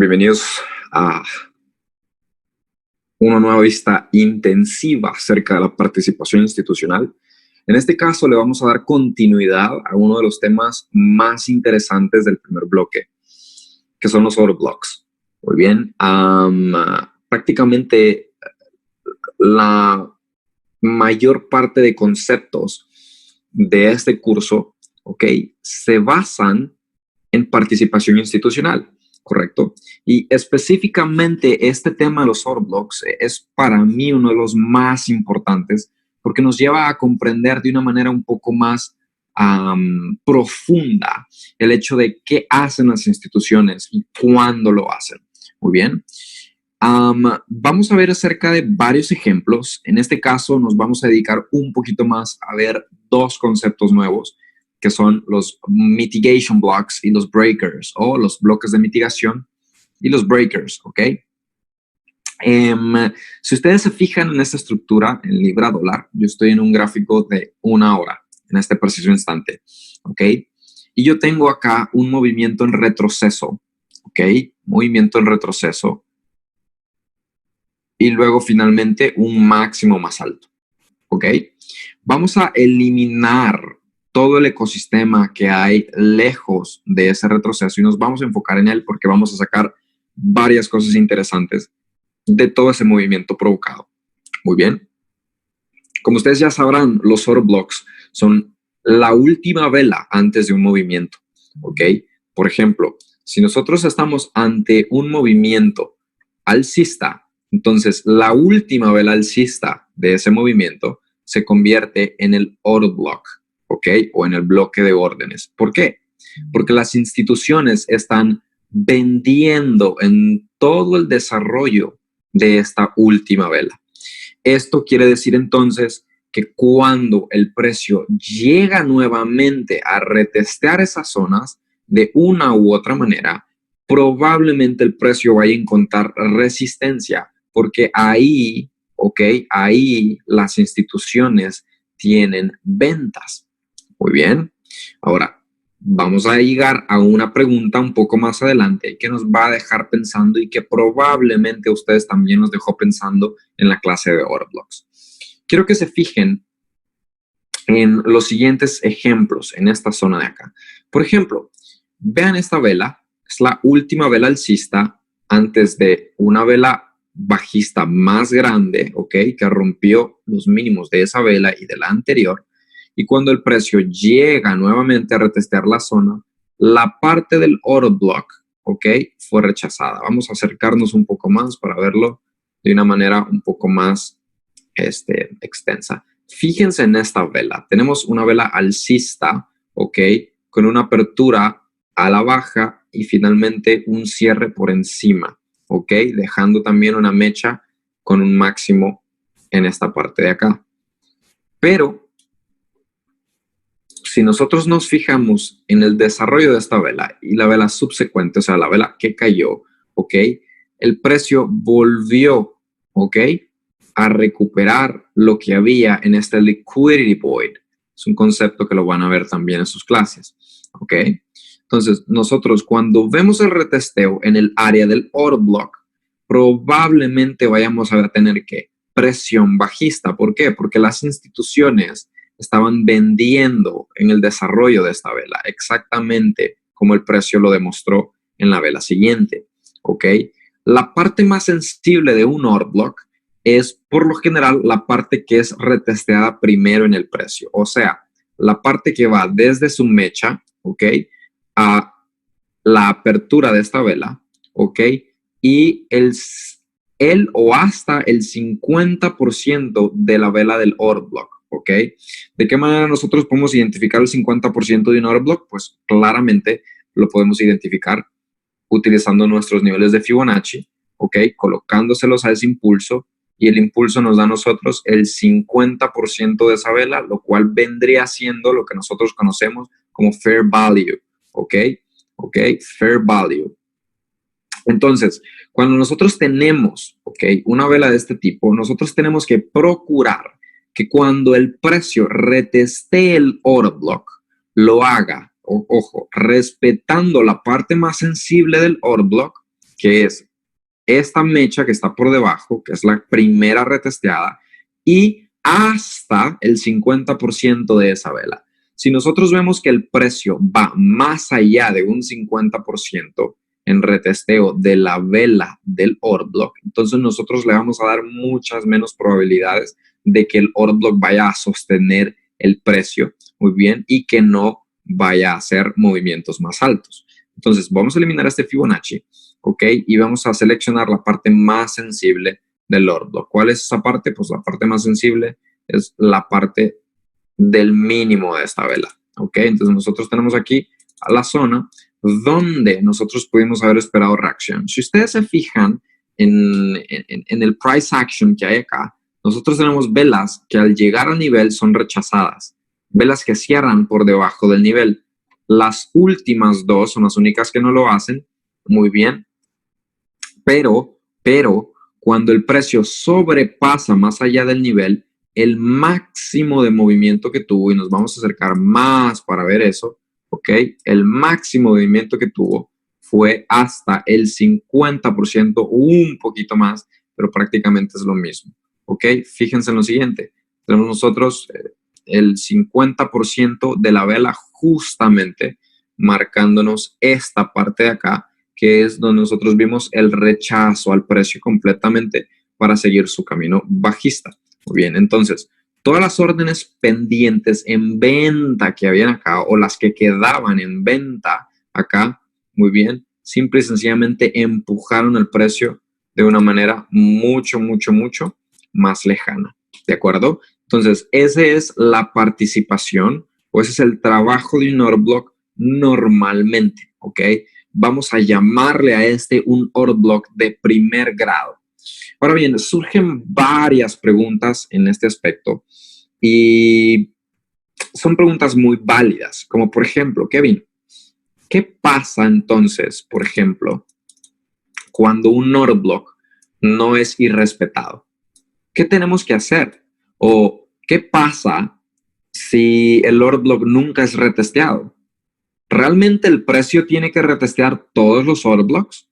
Bienvenidos a una nueva vista intensiva acerca de la participación institucional. En este caso le vamos a dar continuidad a uno de los temas más interesantes del primer bloque, que son los autoblocks. Muy bien, prácticamente la mayor parte de conceptos de este curso, se basan en participación institucional. Correcto. Y específicamente este tema de los autoblocks es para mí uno de los más importantes porque nos lleva a comprender de una manera un poco más profunda el hecho de qué hacen las instituciones y cuándo lo hacen. Muy bien. Vamos a ver acerca de varios ejemplos. En este caso nos vamos a dedicar un poquito más a ver dos conceptos nuevos, que son los mitigation blocks y los breakers, o los bloques de mitigación y los breakers, ¿ok? Si ustedes se fijan en esta estructura, en libra dólar, yo estoy en un gráfico de 1 hora, en este preciso instante, ¿ok? Y yo tengo acá un movimiento en retroceso, ¿ok? Movimiento en retroceso. Y luego finalmente un máximo más alto, ¿ok? Vamos a eliminar todo el ecosistema que hay lejos de ese retroceso y nos vamos a enfocar en él porque vamos a sacar varias cosas interesantes de todo ese movimiento provocado. Muy bien. Como ustedes ya sabrán, los autoblocks son la última vela antes de un movimiento, ¿ok? Por ejemplo, si nosotros estamos ante un movimiento alcista, entonces la última vela alcista de ese movimiento se convierte en el autoblock, ¿ok? O en el bloque de órdenes. ¿Por qué? Porque las instituciones están vendiendo en todo el desarrollo de esta última vela. Esto quiere decir entonces que cuando el precio llega nuevamente a retestear esas zonas de una u otra manera, probablemente el precio vaya a encontrar resistencia, porque ahí, ahí las instituciones tienen ventas. Muy bien. Ahora, vamos a llegar a una pregunta un poco más adelante que nos va a dejar pensando y que probablemente ustedes también nos dejó pensando en la clase de autoblocks. Quiero que se fijen en los siguientes ejemplos en esta zona de acá. Por ejemplo, vean esta vela. Es la última vela alcista antes de una vela bajista más grande, que rompió los mínimos de esa vela y de la anterior. Y cuando el precio llega nuevamente a retestear la zona, la parte del autoblock, fue rechazada. Vamos a acercarnos un poco más para verlo de una manera un poco más extensa. Fíjense en esta vela. Tenemos una vela alcista, con una apertura a la baja y finalmente un cierre por encima, dejando también una mecha con un máximo en esta parte de acá. Pero si nosotros nos fijamos en el desarrollo de esta vela y la vela subsecuente, o sea, la vela que cayó, el precio volvió, a recuperar lo que había en este liquidity void. Es un concepto que lo van a ver también en sus clases, Entonces, nosotros cuando vemos el retesteo en el área del autoblock, probablemente vayamos a tener que presión bajista. ¿Por qué? Porque las instituciones estaban vendiendo en el desarrollo de esta vela, exactamente como el precio lo demostró en la vela siguiente, La parte más sensible de un autoblock es, por lo general, la parte que es retesteada primero en el precio, o sea, la parte que va desde su mecha, a la apertura de esta vela, y el o hasta el 50% de la vela del autoblock. ¿De qué manera nosotros podemos identificar el 50% de un autoblock? Pues claramente lo podemos identificar utilizando nuestros niveles de Fibonacci, colocándoselos a ese impulso, y el impulso nos da a nosotros el 50% de esa vela, lo cual vendría siendo lo que nosotros conocemos como fair value, fair value. Entonces, cuando nosotros tenemos, una vela de este tipo, nosotros tenemos que procurar que cuando el precio retestee el autoblock, lo haga, ojo, respetando la parte más sensible del autoblock, que es esta mecha que está por debajo, que es la primera retesteada, y hasta el 50% de esa vela. Si nosotros vemos que el precio va más allá de un 50% en retesteo de la vela del order block, entonces nosotros le vamos a dar muchas menos probabilidades de que el order block vaya a sostener el precio muy bien y que no vaya a hacer movimientos más altos. Entonces vamos a eliminar este Fibonacci, ¿ok? Y vamos a seleccionar la parte más sensible del order block. ¿Cuál es esa parte? Pues la parte más sensible es la parte del mínimo de esta vela, ¿ok? Entonces nosotros tenemos aquí a la zona donde nosotros pudimos haber esperado reacción. Si ustedes se fijan en el price action que hay acá, nosotros tenemos velas que al llegar al nivel son rechazadas, velas que cierran por debajo del nivel. Las últimas dos son las únicas que no lo hacen muy bien, pero cuando el precio sobrepasa más allá del nivel, el máximo de movimiento que tuvo, y nos vamos a acercar más para ver eso, ¿ok? El máximo movimiento que tuvo fue hasta el 50%, un poquito más, pero prácticamente es lo mismo, ¿ok? Fíjense en lo siguiente, tenemos nosotros el 50% de la vela justamente marcándonos esta parte de acá, que es donde nosotros vimos el rechazo al precio completamente para seguir su camino bajista. Muy bien, entonces, todas las órdenes pendientes en venta que habían acá o las que quedaban en venta acá, muy bien, simple y sencillamente empujaron el precio de una manera mucho más lejana, ¿de acuerdo? Entonces, esa es la participación o ese es el trabajo de un order block normalmente, ¿ok? Vamos a llamarle a este un order block de primer grado. Ahora bien, surgen varias preguntas en este aspecto y son preguntas muy válidas, como por ejemplo, Kevin, ¿qué pasa entonces, por ejemplo, cuando un order block no es irrespetado? ¿Qué tenemos que hacer? ¿O qué pasa si el order block nunca es retesteado? ¿Realmente el precio tiene que retestear todos los order blocks?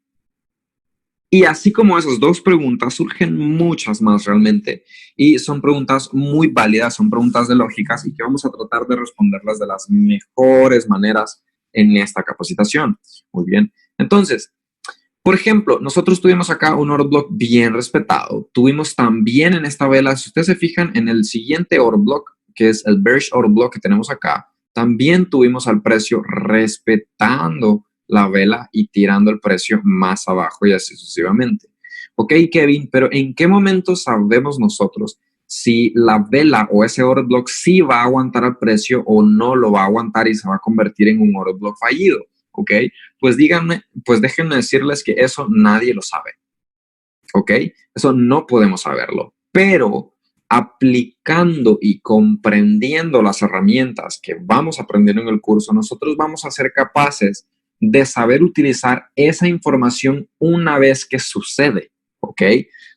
Y así como esas dos preguntas, surgen muchas más realmente. Y son preguntas muy válidas, son preguntas de lógicas y que vamos a tratar de responderlas de las mejores maneras en esta capacitación. Muy bien. Entonces, por ejemplo, nosotros tuvimos acá un order block bien respetado. Tuvimos también en esta vela, si ustedes se fijan en el siguiente order block, que es el bearish order block que tenemos acá, también tuvimos al precio respetando la vela y tirando el precio más abajo y así sucesivamente. Ok, Kevin, pero ¿en qué momento sabemos nosotros si la vela o ese order block sí va a aguantar el precio o no lo va a aguantar y se va a convertir en un order block fallido? Ok, pues díganme, pues déjenme decirles que eso nadie lo sabe. Ok, eso no podemos saberlo, pero aplicando y comprendiendo las herramientas que vamos aprendiendo en el curso, nosotros vamos a ser capaces de saber utilizar esa información una vez que sucede, ¿ok?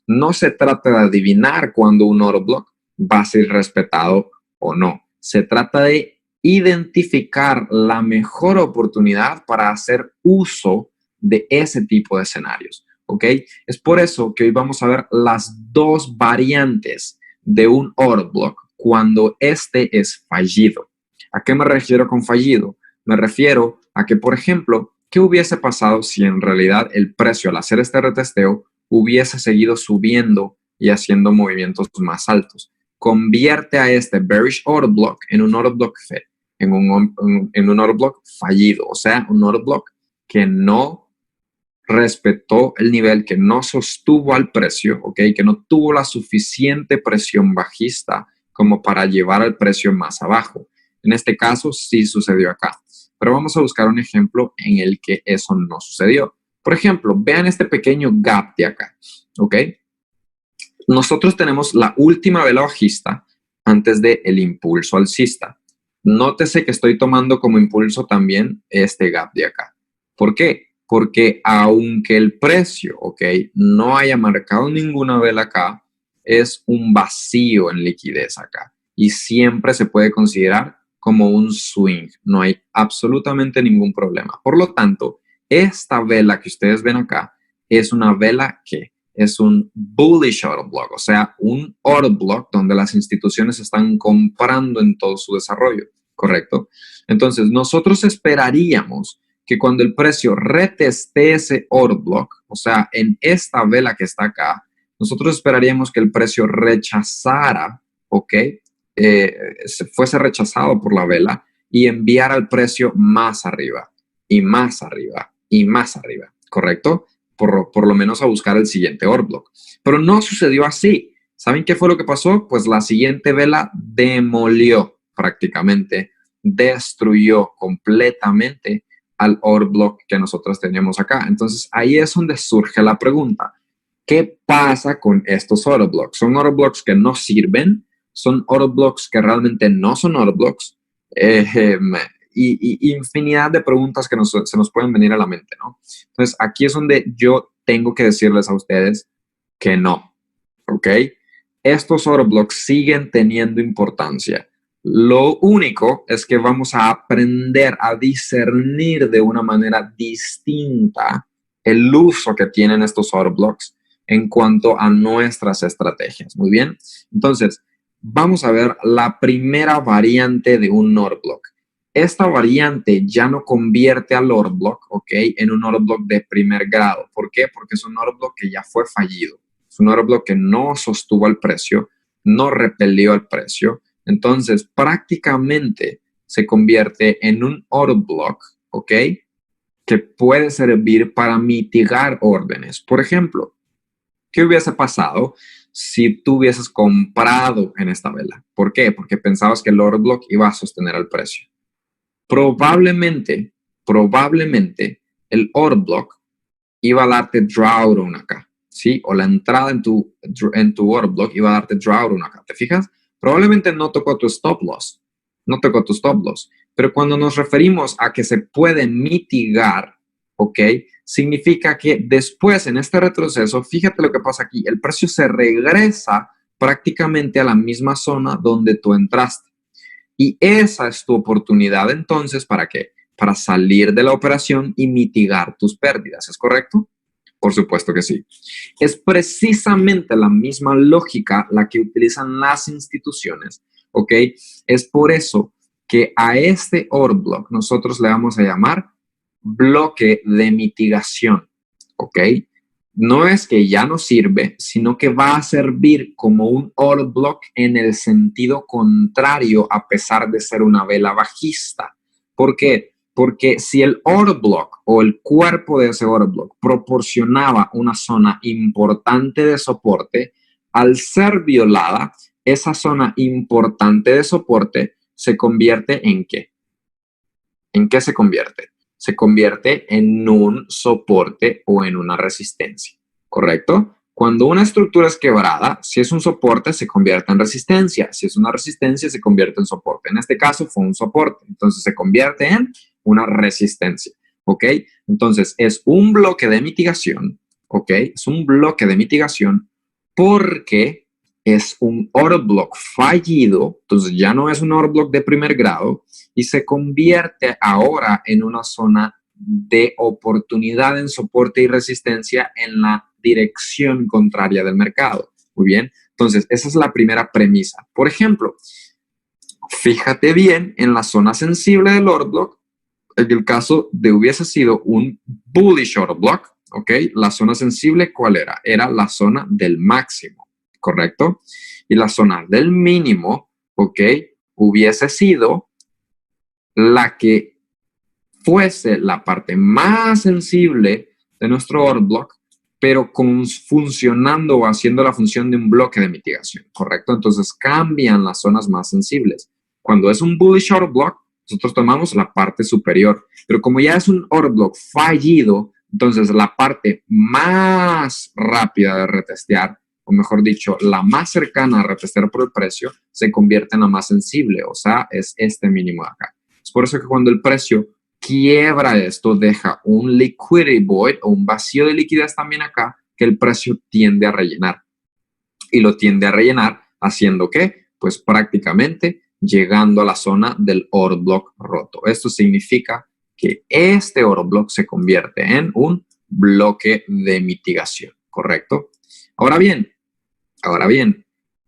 No se trata de adivinar cuando un order block va a ser respetado o no. Se trata de identificar la mejor oportunidad para hacer uso de ese tipo de escenarios, ¿ok? Es por eso que hoy vamos a ver las dos variantes de un order block cuando este es fallido. ¿A qué me refiero con fallido? Me refiero a que, por ejemplo, ¿qué hubiese pasado si en realidad el precio al hacer este retesteo hubiese seguido subiendo y haciendo movimientos más altos? Convierte a este bearish order block en un order block en un order block fallido, o sea, un order block que no respetó el nivel, que no sostuvo al precio, ¿ok? Que no tuvo la suficiente presión bajista como para llevar al precio más abajo. En este caso sí sucedió acá, pero vamos a buscar un ejemplo en el que eso no sucedió. Por ejemplo, vean este pequeño gap de acá, ¿ok? Nosotros tenemos la última vela bajista antes del impulso alcista. Nótese que estoy tomando como impulso también este gap de acá. ¿Por qué? Porque aunque el precio, ¿ok?, no haya marcado ninguna vela acá, es un vacío en liquidez acá. Y siempre se puede considerar como un swing. No hay absolutamente ningún problema. Por lo tanto, esta vela que ustedes ven acá es una vela que es un bullish order block, o sea, un order block donde las instituciones están comprando en todo su desarrollo, ¿correcto? Entonces, nosotros esperaríamos que cuando el precio reteste ese order block, o sea, en esta vela que está acá, nosotros esperaríamos que el precio rechazara, ¿ok? Fuese rechazado por la vela y enviara el precio más arriba y más arriba y más arriba, ¿correcto? Por lo menos a buscar el siguiente order block. Pero no sucedió así. ¿Saben qué fue lo que pasó? Pues la siguiente vela demolió prácticamente, destruyó completamente al order block que nosotros teníamos acá. Entonces ahí es donde surge la pregunta. ¿Qué pasa con estos order blocks? ¿Son order blocks que no sirven? ¿Son order blocks que realmente no son order blocks? Y infinidad de preguntas que se nos pueden venir a la mente, ¿no? Entonces, aquí es donde yo tengo que decirles a ustedes que no, ¿ok? Estos order blocks siguen teniendo importancia. Lo único es que vamos a aprender a discernir de una manera distinta el uso que tienen estos order blocks en cuanto a nuestras estrategias. Muy bien. Entonces, vamos a ver la primera variante de un order block. Esta variante ya no convierte al order block, ¿ok?, en un order block de primer grado. ¿Por qué? Porque es un order block que ya fue fallido. Es un order block que no sostuvo el precio, no repelió el precio. Entonces, prácticamente se convierte en un order block, ¿ok?, que puede servir para mitigar órdenes. Por ejemplo, ¿qué hubiese pasado si tú hubieses comprado en esta vela? ¿Por qué? Porque pensabas que el order block iba a sostener el precio. Probablemente el order block iba a darte drawdown acá, ¿sí? O la entrada en tu order block iba a darte drawdown acá. ¿Te fijas? Probablemente no tocó tu stop loss, pero cuando nos referimos a que se puede mitigar, ¿ok?, significa que después en este retroceso, fíjate lo que pasa aquí, el precio se regresa prácticamente a la misma zona donde tú entraste. Y esa es tu oportunidad entonces, ¿para qué? Para salir de la operación y mitigar tus pérdidas, ¿es correcto? Por supuesto que sí. Es precisamente la misma lógica la que utilizan las instituciones, ¿ok? Es por eso que a este order block nosotros le vamos a llamar bloque de mitigación, ¿ok? No es que ya no sirve, sino que va a servir como un order block en el sentido contrario, a pesar de ser una vela bajista. ¿Por qué? Porque si el order block o el cuerpo de ese order block proporcionaba una zona importante de soporte, al ser violada, esa zona importante de soporte se convierte ¿en qué? ¿En qué se convierte? Se convierte en un soporte o en una resistencia, ¿correcto? Cuando una estructura es quebrada, si es un soporte, se convierte en resistencia. Si es una resistencia, se convierte en soporte. En este caso fue un soporte, entonces se convierte en una resistencia, ¿ok? Entonces es un bloque de mitigación, ¿ok? Es un bloque de mitigación porque es un order block fallido, entonces ya no es un order block de primer grado, y se convierte ahora en una zona de oportunidad en soporte y resistencia en la dirección contraria del mercado. Muy bien, entonces esa es la primera premisa. Por ejemplo, fíjate bien en la zona sensible del order block, en el caso de hubiese sido un bullish order block, ¿ok? La zona sensible, ¿cuál era? Era la zona del máximo, ¿correcto? Y la zona del mínimo, ¿ok?, hubiese sido la que fuese la parte más sensible de nuestro order block, pero funcionando o haciendo la función de un bloque de mitigación, ¿correcto? Entonces cambian las zonas más sensibles. Cuando es un bullish order block, nosotros tomamos la parte superior, pero como ya es un order block fallido, entonces la parte más rápida de retestear, o mejor dicho, la más cercana a retestear por el precio, se convierte en la más sensible, o sea, es este mínimo de acá. Es por eso que cuando el precio quiebra esto, deja un liquidity void o un vacío de liquidez también acá, que el precio tiende a rellenar. Y lo tiende a rellenar haciendo ¿qué? Pues prácticamente llegando a la zona del order block roto. Esto significa que este order block se convierte en un bloque de mitigación, ¿correcto? Ahora bien,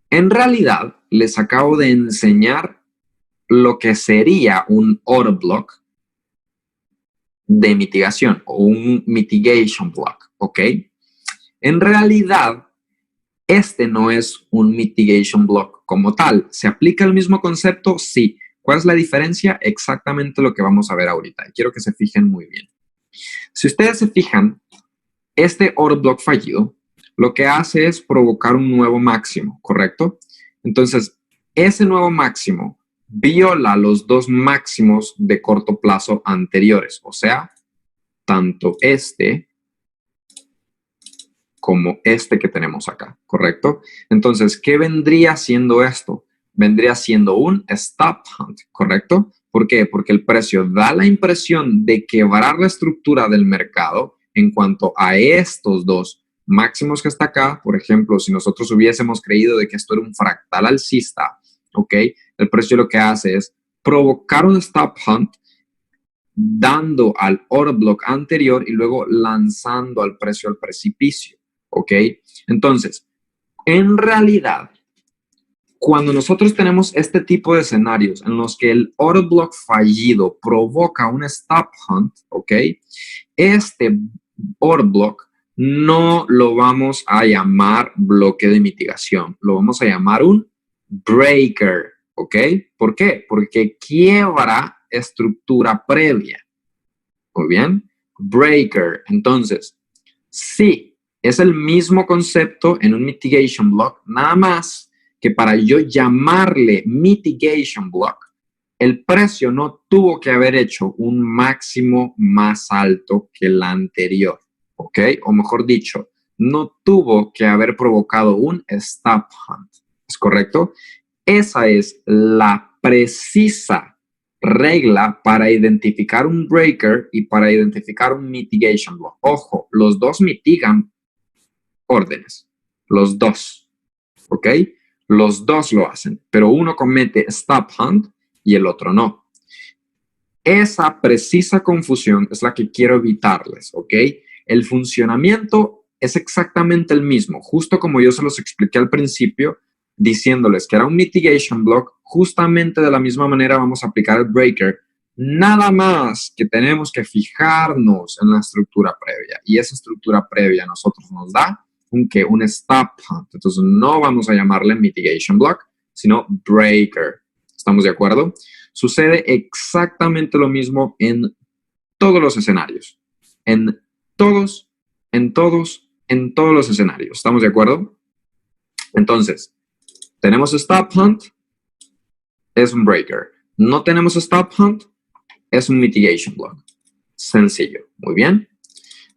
en realidad les acabo de enseñar lo que sería un order block de mitigación o un mitigation block, ¿ok? En realidad, este no es un mitigation block como tal. ¿Se aplica el mismo concepto? Sí. ¿Cuál es la diferencia? Exactamente lo que vamos a ver ahorita. Y quiero que se fijen muy bien. Si ustedes se fijan, este order block fallido lo que hace es provocar un nuevo máximo, ¿correcto? Entonces, ese nuevo máximo viola los dos máximos de corto plazo anteriores, o sea, tanto este como este que tenemos acá, ¿correcto? Entonces, ¿qué vendría siendo esto? Vendría siendo un stop hunt, ¿correcto? ¿Por qué? Porque el precio da la impresión de quebrar la estructura del mercado en cuanto a estos dos máximos que está acá. Por ejemplo, si nosotros hubiésemos creído de que esto era un fractal alcista, ¿ok? El precio lo que hace es provocar un stop hunt dando al order block anterior y luego lanzando al precio al precipicio, ¿ok? Entonces, en realidad, cuando nosotros tenemos este tipo de escenarios en los que el order block fallido provoca un stop hunt, ¿ok? Este order block no lo vamos a llamar bloque de mitigación, lo vamos a llamar un breaker, ¿ok? ¿Por qué? Porque quiebra estructura previa. Muy bien. Breaker. Entonces, sí, es el mismo concepto en un mitigation block, nada más que para yo llamarle mitigation block, el precio no tuvo que haber hecho un máximo más alto que el anterior, ¿ok? O mejor dicho, no tuvo que haber provocado un stop hunt, ¿es correcto? Esa es la precisa regla para identificar un breaker y para identificar un mitigation block. Ojo, los dos mitigan órdenes, los dos, ¿ok? Los dos lo hacen, pero uno comete stop hunt y el otro no. Esa precisa confusión es la que quiero evitarles, ¿ok? El funcionamiento es exactamente el mismo, justo como yo se los expliqué al principio, diciéndoles que era un mitigation block, justamente de la misma manera vamos a aplicar el breaker, nada más que tenemos que fijarnos en la estructura previa, y esa estructura previa a nosotros nos da un stop hunt. Entonces no vamos a llamarle mitigation block, sino breaker. ¿Estamos de acuerdo? Sucede exactamente lo mismo en todos los escenarios. En todos los escenarios. ¿Estamos de acuerdo? Entonces, tenemos stop hunt, es un breaker. No tenemos stop hunt, es un mitigation block. Sencillo. Muy bien.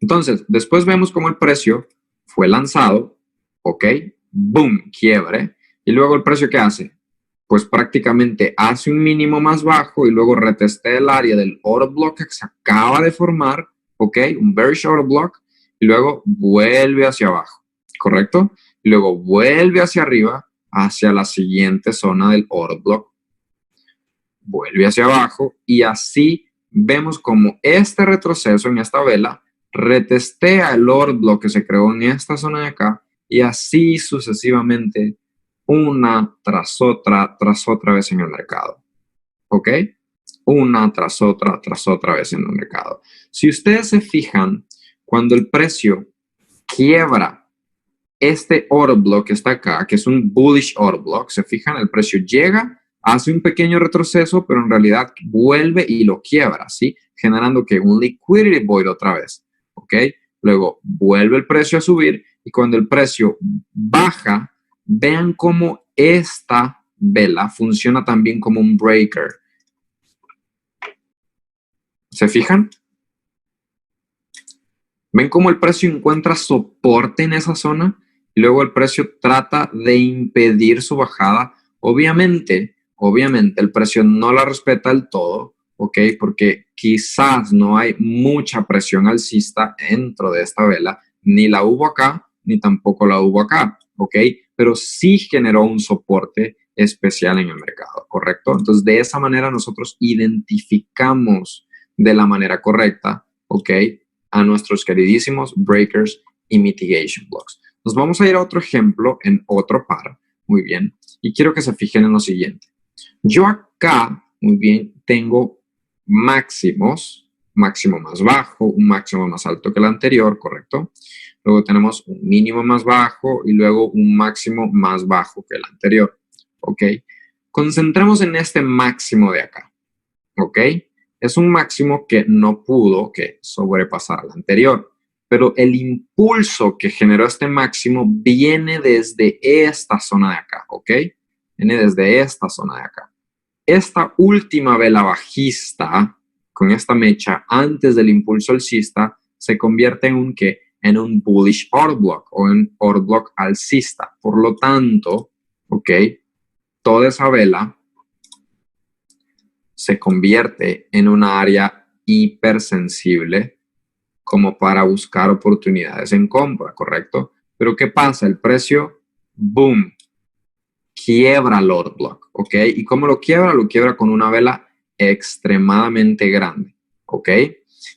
Entonces, después vemos cómo el precio fue lanzado, ¿ok? Boom, quiebre. Y luego el precio, ¿qué hace? Pues prácticamente hace un mínimo más bajo y luego retestea el área del order block que se acaba de formar, ¿ok? Un bearish order block, y luego vuelve hacia abajo, ¿correcto? Y luego vuelve hacia arriba, hacia la siguiente zona del order block. Vuelve hacia abajo y así vemos como este retroceso en esta vela retestea el order block que se creó en esta zona de acá y así sucesivamente una tras otra vez en el mercado. ¿Ok? Una tras otra vez en el mercado. Si ustedes se fijan, cuando el precio quiebra este order block que está acá, que es un bullish order block, se fijan, el precio llega, hace un pequeño retroceso, pero en realidad vuelve y lo quiebra, ¿sí? Generando que un liquidity void otra vez, ¿ok? Luego vuelve el precio a subir y cuando el precio baja, vean cómo esta vela funciona también como un breaker. ¿Se fijan? ¿Ven cómo el precio encuentra soporte en esa zona? Y luego el precio trata de impedir su bajada. Obviamente, el precio no la respeta del todo, ¿ok? Porque quizás no hay mucha presión alcista dentro de esta vela. Ni la hubo acá, ni tampoco la hubo acá, ¿ok? Pero sí generó un soporte especial en el mercado, ¿correcto? Entonces, de esa manera nosotros identificamos de la manera correcta, ¿ok? a nuestros queridísimos breakers y mitigation blocks. Nos vamos a ir a otro ejemplo en otro par, muy bien, y quiero que se fijen en lo siguiente. Yo acá, muy bien, tengo máximos, máximo más bajo, un máximo más alto que el anterior, ¿correcto? Luego tenemos un mínimo más bajo y luego un máximo más bajo que el anterior, ¿ok? Concentremos en este máximo de acá, ¿ok? Es un máximo que no pudo sobrepasar al anterior, pero el impulso que generó este máximo viene desde esta zona de acá, ¿ok? Viene desde esta zona de acá. Esta última vela bajista, con esta mecha, antes del impulso alcista, se convierte en un ¿qué? En un bullish order block o en order block alcista. Por lo tanto, ¿ok? Toda esa vela se convierte en una área hipersensible como para buscar oportunidades en compra, ¿correcto? Pero ¿qué pasa? El precio, boom, quiebra el order block, ¿ok? ¿Y cómo lo quiebra? Lo quiebra con una vela extremadamente grande, ¿ok?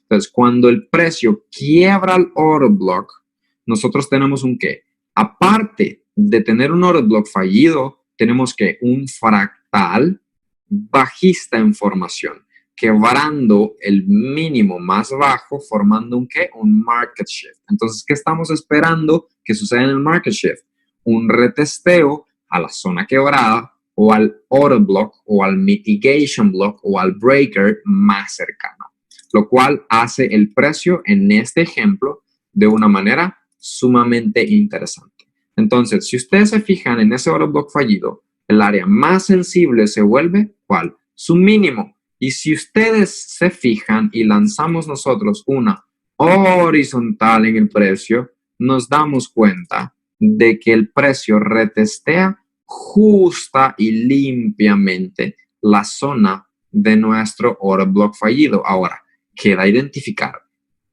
Entonces, cuando el precio quiebra el order block, nosotros tenemos un ¿qué? Aparte de tener un order block fallido, tenemos que un fractal bajista en formación, quebrando el mínimo más bajo, formando un ¿qué? Un market shift. Entonces, ¿qué estamos esperando que suceda en el market shift? Un retesteo a la zona quebrada o al order block o al mitigation block o al breaker más cercano, lo cual hace el precio en este ejemplo de una manera sumamente interesante. Entonces, si ustedes se fijan en ese order block fallido, el área más sensible se vuelve, ¿cuál? Su mínimo. Y si ustedes se fijan y lanzamos nosotros una horizontal en el precio, nos damos cuenta de que el precio retestea justa y limpiamente la zona de nuestro order block fallido. Ahora, queda identificar,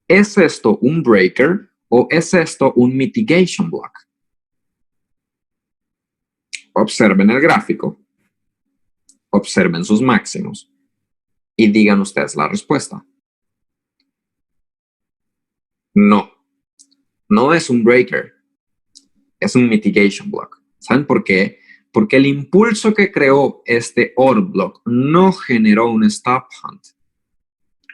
¿es esto un breaker o es esto un mitigation block? Observen el gráfico, observen sus máximos y digan ustedes la respuesta. No, no es un breaker, es un mitigation block. ¿Saben por qué? Porque el impulso que creó este order block no generó un stop hunt.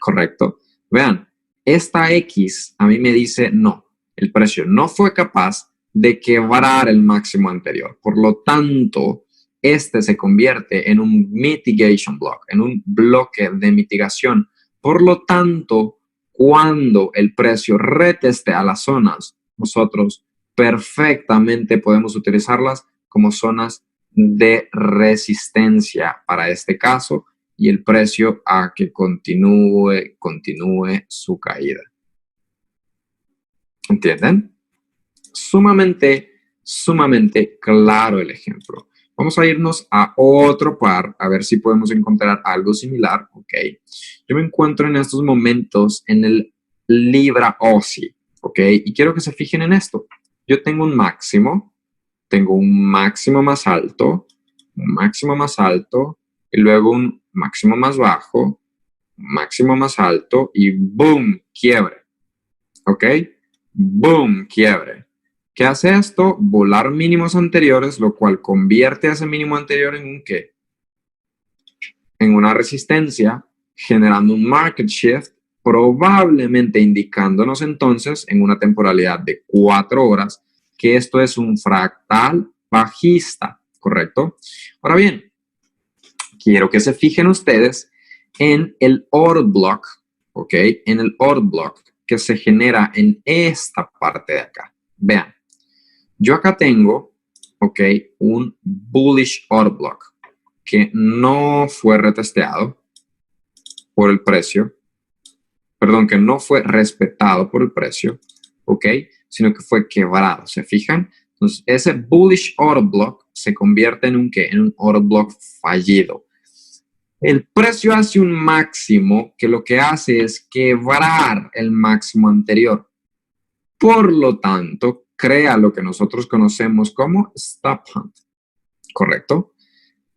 ¿Correcto? Vean, esta X a mí me dice no, el precio no fue capaz de quebrar el máximo anterior. Por lo tanto, este se convierte en un mitigation block, en un bloque de mitigación. Por lo tanto, cuando el precio reteste a las zonas, nosotros perfectamente podemos utilizarlas como zonas de resistencia para este caso y el precio a que continúe su caída. ¿Entienden? Sumamente claro el ejemplo. Vamos a irnos a otro par, a ver si podemos encontrar algo similar, ¿ok? Yo me encuentro en estos momentos en el Libra OSI, ¿ok? Y quiero que se fijen en esto. Yo tengo un máximo más alto, un máximo más alto, y luego un máximo más bajo, máximo más alto, y boom, quiebre, ¿ok? Boom, quiebre. ¿Qué hace esto? Volar mínimos anteriores, lo cual convierte a ese mínimo anterior en un ¿qué? En una resistencia, generando un market shift, probablemente indicándonos entonces en una temporalidad de 4 horas que esto es un fractal bajista, ¿correcto? Ahora bien, quiero que se fijen ustedes en el order block, ¿ok? En el order block que se genera en esta parte de acá. Vean, yo acá tengo, ¿ok? Un bullish order block que no fue retesteado por el precio, perdón, que no fue respetado por el precio, ¿ok? Sino que fue quebrado, ¿se fijan? Entonces, ese bullish order block se convierte en un ¿qué? En un order block fallido. El precio hace un máximo que lo que hace es quebrar el máximo anterior. Por lo tanto, crea lo que nosotros conocemos como stop hunt, ¿correcto?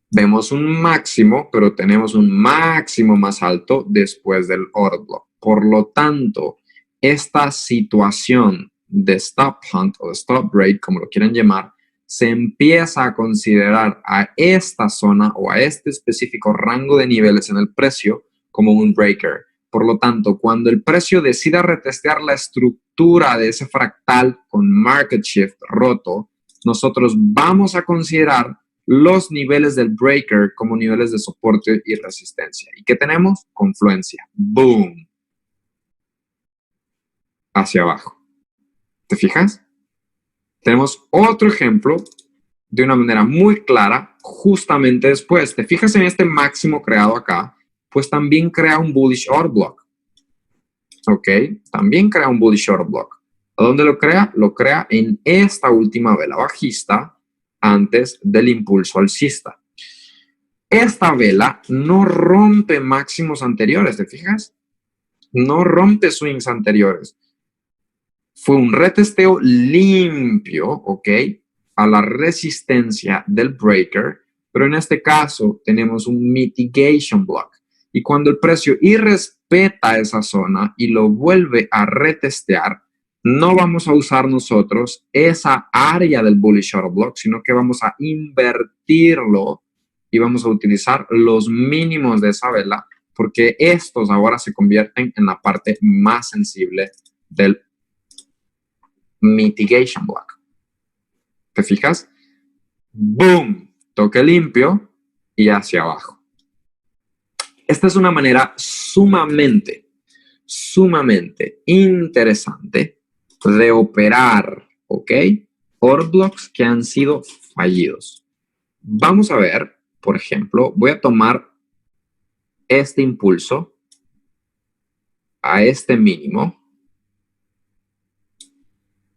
Vemos un máximo, pero tenemos un máximo más alto después del order block. Por lo tanto, esta situación de stop hunt o de stop break, como lo quieran llamar, se empieza a considerar a esta zona o a este específico rango de niveles en el precio como un breaker. Por lo tanto, cuando el precio decida retestear la estructura de ese fractal con market shift roto, nosotros vamos a considerar los niveles del breaker como niveles de soporte y resistencia. ¿Y qué tenemos? Confluencia. ¡Boom! Hacia abajo. ¿Te fijas? Tenemos otro ejemplo de una manera muy clara justamente después. ¿Te fijas en este máximo creado acá? Pues también crea un bullish order block. ¿Ok? También crea un bullish order block. ¿A dónde lo crea? Lo crea en esta última vela bajista antes del impulso alcista. Esta vela no rompe máximos anteriores, ¿te fijas? No rompe swings anteriores. Fue un retesteo limpio, ¿ok? A la resistencia del breaker, pero en este caso tenemos un mitigation block. Y cuando el precio irrespeta esa zona y lo vuelve a retestear, no vamos a usar nosotros esa área del bullish order block, sino que vamos a invertirlo y vamos a utilizar los mínimos de esa vela, porque estos ahora se convierten en la parte más sensible del mitigation block. ¿Te fijas? ¡Boom! Toque limpio y hacia abajo. Esta es una manera sumamente interesante de operar, ¿ok? Order blocks que han sido fallidos. Vamos a ver, por ejemplo, voy a tomar este impulso a este mínimo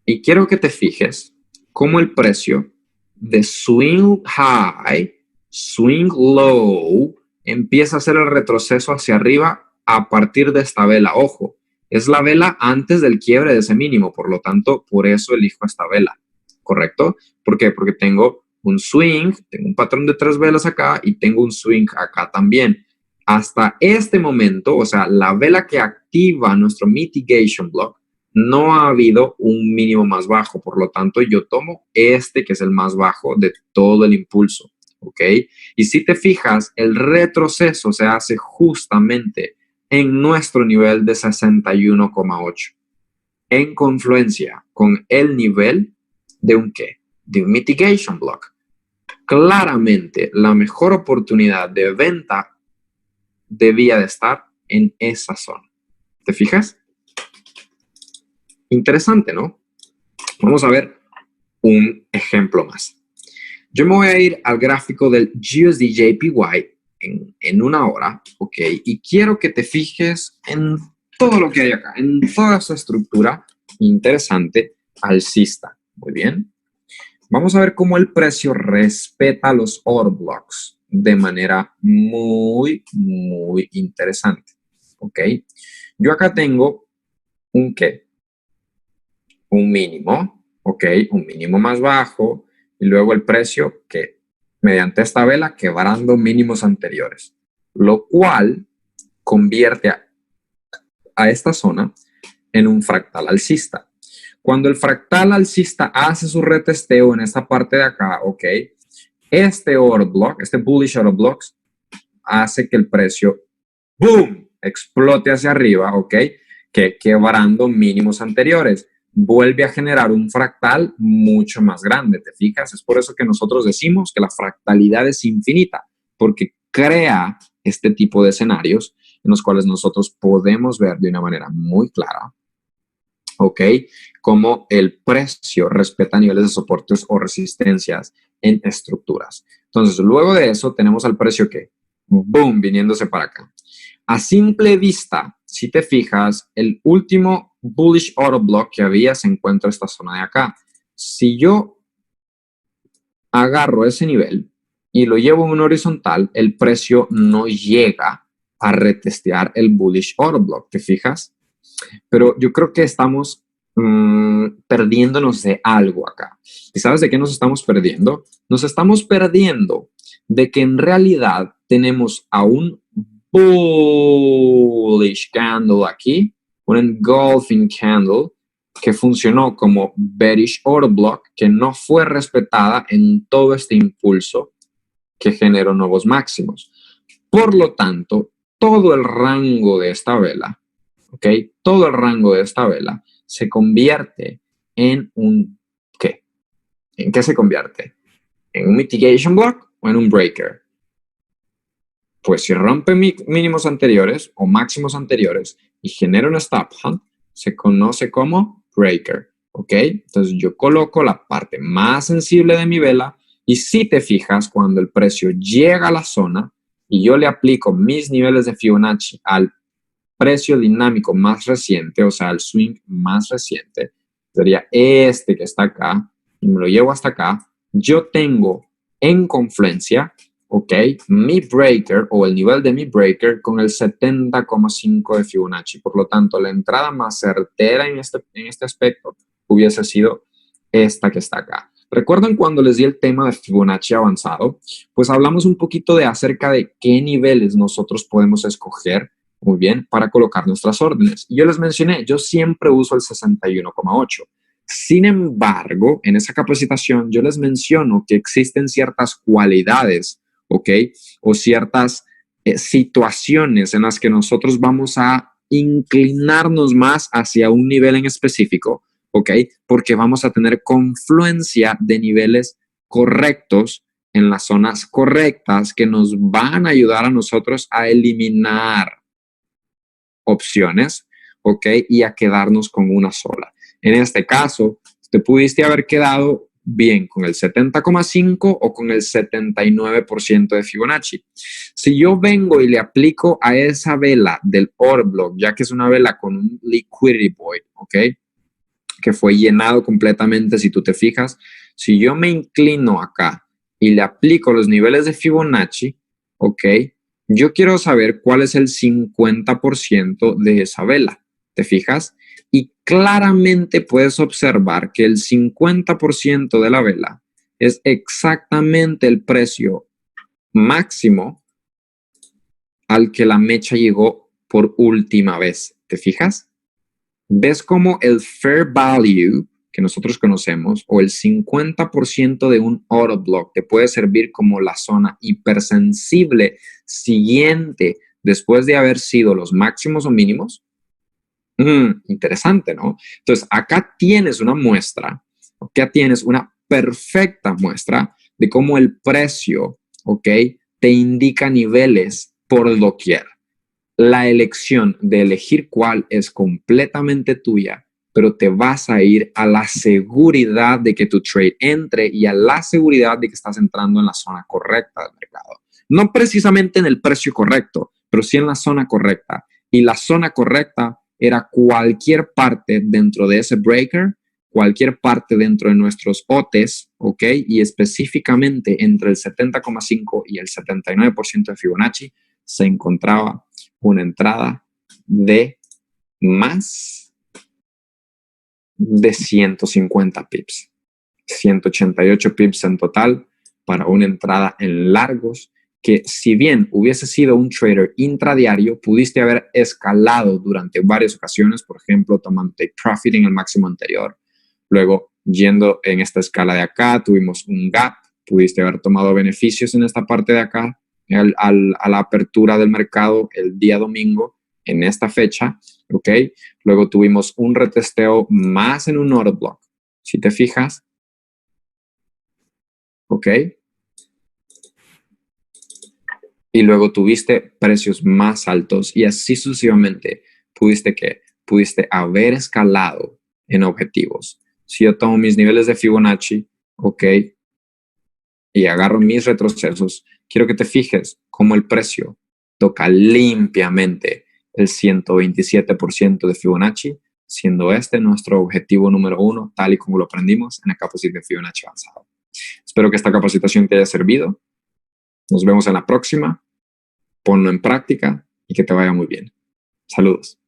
y quiero que te fijes cómo el precio de swing high, swing low, empieza a hacer el retroceso hacia arriba a partir de esta vela. Ojo, es la vela antes del quiebre de ese mínimo, por lo tanto, por eso elijo esta vela, ¿correcto? ¿Por qué? Porque tengo un swing, tengo un patrón de 3 velas acá y tengo un swing acá también. Hasta este momento, o sea, la vela que activa nuestro mitigation block, no ha habido un mínimo más bajo, por lo tanto, yo tomo este que es el más bajo de todo el impulso. ¿Ok? Y si te fijas, el retroceso se hace justamente en nuestro nivel de 61,8 en confluencia con el nivel de un ¿qué? De un mitigation block. Claramente, la mejor oportunidad de venta debía de estar en esa zona. ¿Te fijas? Interesante, ¿no? Vamos a ver un ejemplo más. Yo me voy a ir al gráfico del USD JPY en una hora, ¿ok? Y quiero que te fijes en todo lo que hay acá, en toda esa estructura interesante alcista. Muy bien. Vamos a ver cómo el precio respeta los order blocks de manera muy interesante, ¿ok? Yo acá tengo un ¿qué? Un mínimo, ¿ok? Un mínimo más bajo. Y luego el precio que mediante esta vela quebrando mínimos anteriores, lo cual convierte a esta zona en un fractal alcista. Cuando el fractal alcista hace su retesteo en esta parte de acá, ¿ok? Este order block, este bullish order block, hace que el precio, ¡boom!, explote hacia arriba, ¿ok? Que quebrando mínimos anteriores. Vuelve a generar un fractal mucho más grande, ¿te fijas? Es por eso que nosotros decimos que la fractalidad es infinita, porque crea este tipo de escenarios en los cuales nosotros podemos ver de una manera muy clara, ¿ok? Cómo el precio respeta niveles de soportes o resistencias en estructuras. Entonces, luego de eso tenemos al precio que, boom, viniéndose para acá. A simple vista, si te fijas, el último bullish order block que había se encuentra en esta zona de acá. Si yo agarro ese nivel y lo llevo en un horizontal, el precio no llega a retestear el bullish order block, ¿te fijas? Pero yo creo que estamos perdiéndonos de algo acá. ¿Y sabes de qué nos estamos perdiendo? Nos estamos perdiendo de que en realidad tenemos a un bullish candle aquí un engulfing candle que funcionó como bearish order block, que no fue respetada en todo este impulso que generó nuevos máximos. Por lo tanto, todo el rango de esta vela, ¿ok? Todo el rango de esta vela se convierte en un ¿qué? ¿En qué se convierte? ¿En un mitigation block o en un breaker? Pues si rompe mínimos anteriores o máximos anteriores y genera un stop hunt, se conoce como breaker, ¿ok? Entonces yo coloco la parte más sensible de mi vela y si te fijas, cuando el precio llega a la zona y yo le aplico mis niveles de Fibonacci al precio dinámico más reciente, o sea, al swing más reciente, sería este que está acá, y me lo llevo hasta acá, yo tengo en confluencia, ¿ok? Mi breaker o el nivel de mi breaker con el 70,5 de Fibonacci. Por lo tanto, la entrada más certera en este aspecto hubiese sido esta que está acá. ¿Recuerdan cuando les di el tema de Fibonacci avanzado? Pues hablamos un poquito de acerca de qué niveles nosotros podemos escoger muy bien para colocar nuestras órdenes. Y yo les mencioné, yo siempre uso el 61,8. Sin embargo, en esa capacitación yo les menciono que existen ciertas cualidades, ¿ok? O ciertas situaciones en las que nosotros vamos a inclinarnos más hacia un nivel en específico, ¿ok? Porque vamos a tener confluencia de niveles correctos en las zonas correctas que nos van a ayudar a nosotros a eliminar opciones, ¿ok? Y a quedarnos con una sola. En este caso, te pudiste haber quedado bien con el 70,5 o con el 79% de Fibonacci. Si yo vengo y le aplico a esa vela del order block, ya que es una vela con un liquidity void, ¿ok? Que fue llenado completamente, si tú te fijas, si yo me inclino acá y le aplico los niveles de Fibonacci, ¿ok? Yo quiero saber cuál es el 50% de esa vela, ¿te fijas? Y claramente puedes observar que el 50% de la vela es exactamente el precio máximo al que la mecha llegó por última vez, ¿te fijas? ¿Ves cómo el fair value que nosotros conocemos o el 50% de un order block te puede servir como la zona hipersensible siguiente después de haber sido los máximos o mínimos? Interesante, ¿no? Entonces, acá tienes una muestra, acá tienes una perfecta muestra de cómo el precio, ¿ok? Te indica niveles por doquier. La elección de elegir cuál es completamente tuya, pero te vas a ir a la seguridad de que tu trade entre y a la seguridad de que estás entrando en la zona correcta del mercado. No precisamente en el precio correcto, pero sí en la zona correcta. Y la zona correcta era cualquier parte dentro de ese breaker, cualquier parte dentro de nuestros OTs, ¿ok? Y específicamente entre el 70,5 y el 79% de Fibonacci se encontraba una entrada de más de 150 pips, 188 pips en total para una entrada en largos que, si bien hubiese sido un trader intradiario, pudiste haber escalado durante varias ocasiones, por ejemplo, tomando take profit en el máximo anterior, luego yendo en esta escala de acá, tuvimos un gap, pudiste haber tomado beneficios en esta parte de acá, a la apertura del mercado el día domingo en esta fecha, ¿ok? Luego tuvimos un retesteo más en un order block, si te fijas, ¿ok? Y luego tuviste precios más altos y así sucesivamente pudiste haber escalado en objetivos. Si yo tomo mis niveles de Fibonacci, ¿ok? Y agarro mis retrocesos, quiero que te fijes cómo el precio toca limpiamente el 127% de Fibonacci, siendo este nuestro objetivo número 1, tal y como lo aprendimos en la capacitación de Fibonacci avanzado. Espero que esta capacitación te haya servido. Nos vemos en la próxima. Ponlo en práctica y que te vaya muy bien. Saludos.